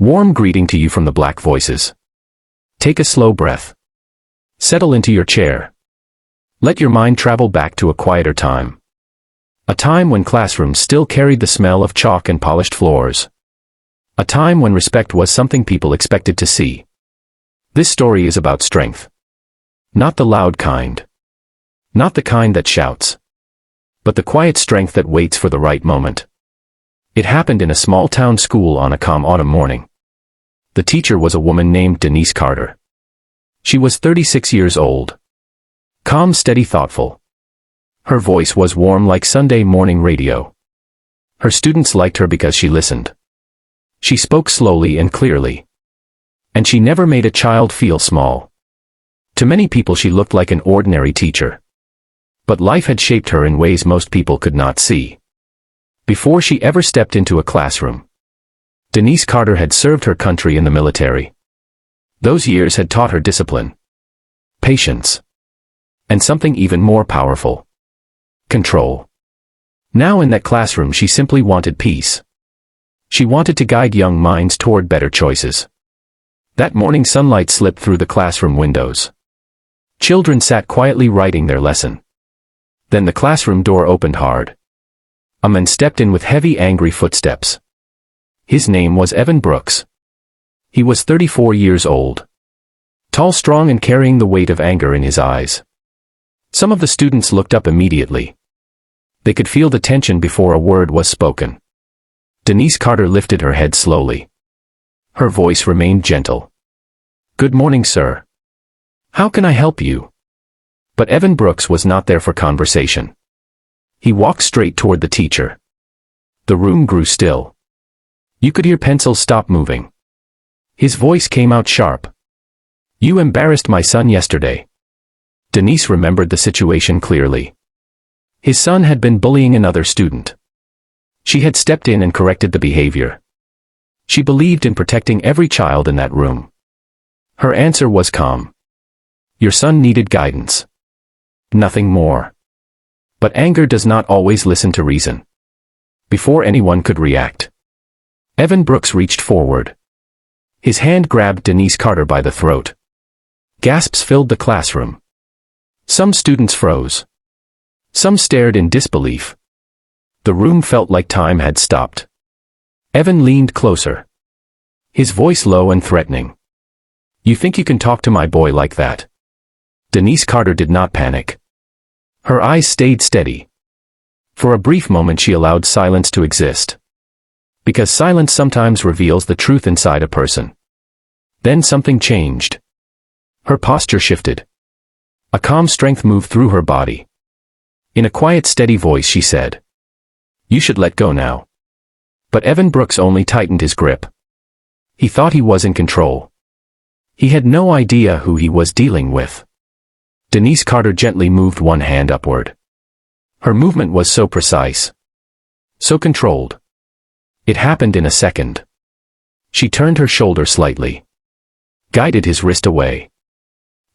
Warm greeting to you from the black voices. Take a slow breath. Settle into your chair. Let your mind travel back to a quieter time. A time when classrooms still carried the smell of chalk and polished floors. A time when respect was something people expected to see. This story is about strength. Not the loud kind. Not the kind that shouts. But the quiet strength that waits for the right moment. It happened in a small-town school on a calm autumn morning. The teacher was a woman named Denise Carter. She was 36 years old. Calm, steady, thoughtful. Her voice was warm like Sunday morning radio. Her students liked her because she listened. She spoke slowly and clearly. And she never made a child feel small. To many people she looked like an ordinary teacher. But life had shaped her in ways most people could not see. Before she ever stepped into a classroom, Denise Carter had served her country in the military. Those years had taught her discipline, patience, and something even more powerful: control. Now in that classroom she simply wanted peace. She wanted to guide young minds toward better choices. That morning sunlight slipped through the classroom windows. Children sat quietly writing their lesson. Then the classroom door opened hard. A man stepped in with heavy, angry footsteps. His name was Evan Brooks. He was 34 years old. Tall, strong, and carrying the weight of anger in his eyes. Some of the students looked up immediately. They could feel the tension before a word was spoken. Denise Carter lifted her head slowly. Her voice remained gentle. "Good morning, sir. How can I help you?" But Evan Brooks was not there for conversation. He walked straight toward the teacher. The room grew still. You could hear pencils stop moving. His voice came out sharp. "You embarrassed my son yesterday." Denise remembered the situation clearly. His son had been bullying another student. She had stepped in and corrected the behavior. She believed in protecting every child in that room. Her answer was calm. Your son needed guidance. Nothing more. But anger does not always listen to reason. Before anyone could react, Evan Brooks reached forward. His hand grabbed Denise Carter by the throat. Gasps filled the classroom. Some students froze. Some stared in disbelief. The room felt like time had stopped. Evan leaned closer. His voice low and threatening. You think you can talk to my boy like that? Denise Carter did not panic. Her eyes stayed steady. For a brief moment she allowed silence to exist. Because silence sometimes reveals the truth inside a person. Then something changed. Her posture shifted. A calm strength moved through her body. In a quiet, steady voice she said, "You should let go now." But Evan Brooks only tightened his grip. He thought he was in control. He had no idea who he was dealing with. Denise Carter gently moved one hand upward. Her movement was so precise. So controlled. It happened in a second. She turned her shoulder slightly. Guided his wrist away.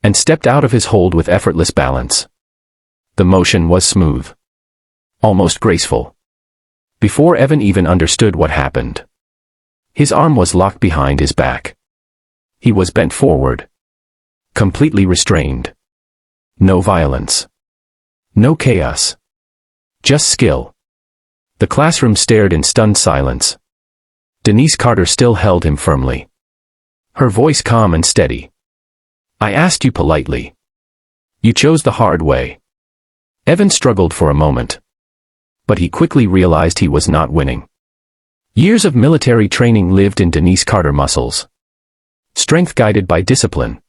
And stepped out of his hold with effortless balance. The motion was smooth. Almost graceful. Before Evan even understood what happened, his arm was locked behind his back. He was bent forward. Completely restrained. No violence. No chaos. Just skill. The classroom stared in stunned silence. Denise Carter still held him firmly. Her voice calm and steady. I asked you politely. You chose the hard way. Evan struggled for a moment. But he quickly realized he was not winning. Years of military training lived in Denise Carter muscles. Strength guided by discipline.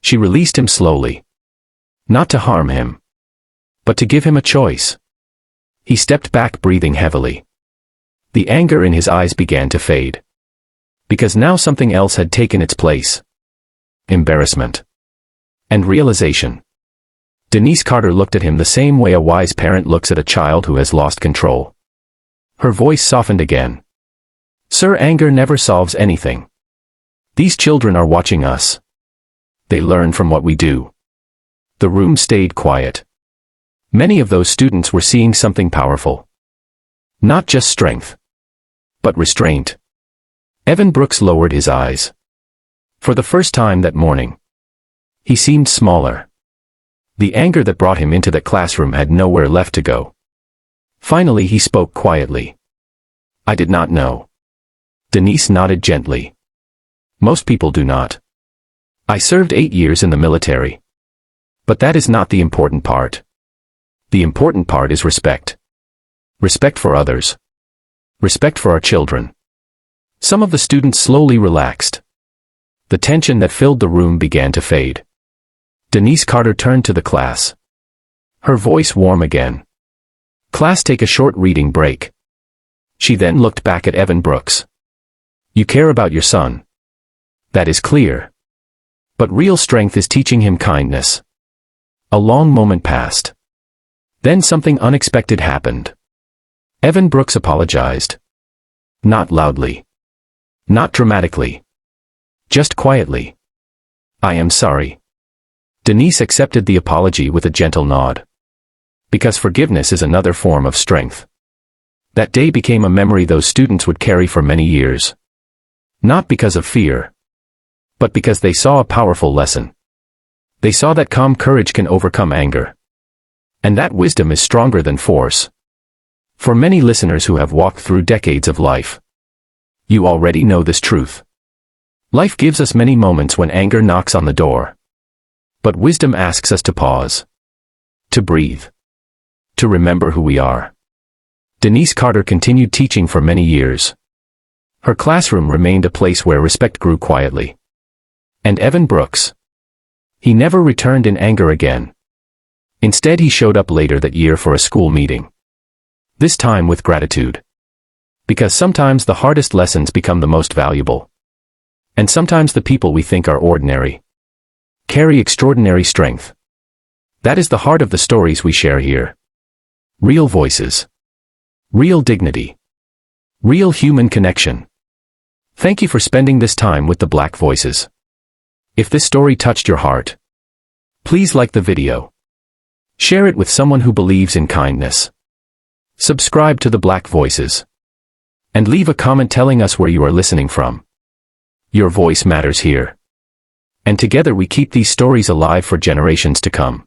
She released him slowly. Not to harm him, but to give him a choice. He stepped back, breathing heavily. The anger in his eyes began to fade. Because now something else had taken its place. Embarrassment. And realization. Denise Carter looked at him the same way a wise parent looks at a child who has lost control. Her voice softened again. Sir, anger never solves anything. These children are watching us. They learn from what we do. The room stayed quiet. Many of those students were seeing something powerful. Not just strength, but restraint. Evan Brooks lowered his eyes. For the first time that morning, he seemed smaller. The anger that brought him into that classroom had nowhere left to go. Finally he spoke quietly. I did not know. Denise nodded gently. Most people do not. I served 8 years in the military. But that is not the important part. The important part is respect. Respect for others. Respect for our children. Some of the students slowly relaxed. The tension that filled the room began to fade. Denise Carter turned to the class. Her voice warm again. Class, take a short reading break. She then looked back at Evan Brooks. You care about your son. That is clear. But real strength is teaching him kindness. A long moment passed. Then something unexpected happened. Evan Brooks apologized. Not loudly. Not dramatically. Just quietly. I am sorry. Denise accepted the apology with a gentle nod. Because forgiveness is another form of strength. That day became a memory those students would carry for many years. Not because of fear, but because they saw a powerful lesson. They saw that calm courage can overcome anger. And that wisdom is stronger than force. For many listeners who have walked through decades of life, you already know this truth. Life gives us many moments when anger knocks on the door. But wisdom asks us to pause. To breathe. To remember who we are. Denise Carter continued teaching for many years. Her classroom remained a place where respect grew quietly. And Evan Brooks. He never returned in anger again. Instead, he showed up later that year for a school meeting. This time with gratitude. Because sometimes the hardest lessons become the most valuable. And sometimes the people we think are ordinary carry extraordinary strength. That is the heart of the stories we share here. Real voices. Real dignity. Real human connection. Thank you for spending this time with the Black Voices. If this story touched your heart, please like the video. Share it with someone who believes in kindness. Subscribe to the Black Voices. And leave a comment telling us where you are listening from. Your voice matters here. And together we keep these stories alive for generations to come.